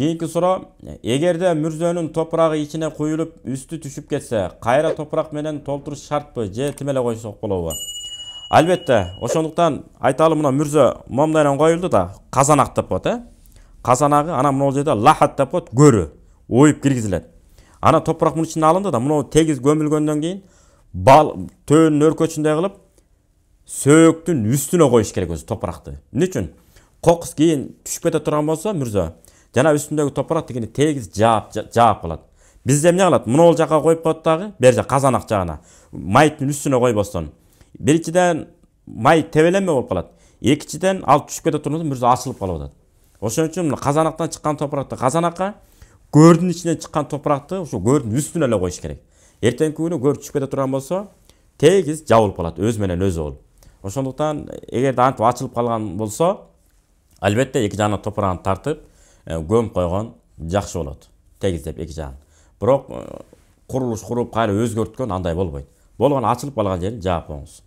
Keyinki суроо, эгерде мүрзөнүн топурагы ичине куюлуп, үстү түшүп кетсе, кайра топурак менен толтуруш шартпы же тим эле койсок болобу? Албетте, ошондуктан айталы мына мүрзө момдайдан коюлду да, казанак деп коет, казанагы ана мына жерде лахат деп коет, көрү, оюп киргизилет. Ана топурак мунун ичине алынды да, мына тегиз көмүлгөндөн кийин бал төөнүн өркөчүндөй кылып сөөктүн үстүнө коюш керек өзү топуракты. Эмне үчүн? Кокус кийин түшүп кете турган болсо мүрзө, жана үстүндөгү топурак дегени тегиз жаап калат. Бизде эмне кылат? Мына жака коюп коет дагы, бер жак казанак жагына. Майдын үстүнө койбостон. Биринчиден май тебеленме болуп калат. Экинчиден ал түшүп кете турганда мүрзө ачылып калып атат. Ошон үчүн казанактан чыккан топуракты казанакка, көрдүн ичинен чыккан топуракты ошо көрдүн үстүнө эле коюш керек. Эртеңки күнү көр түшүп кете турган болсо, тегиз жабылып калат, өзү менен өзү болуп. Ошондуктан эгерде антип ачылып калган болсо, албетте эки жагына топурагын тартып, көмүп койгон жакшы болот. Тегиздеп эки жагын. Бирок курулуш куруп кайра өзгөрткөн андай болбойт. Болгону ачылып калган жерин жаап коюңуз.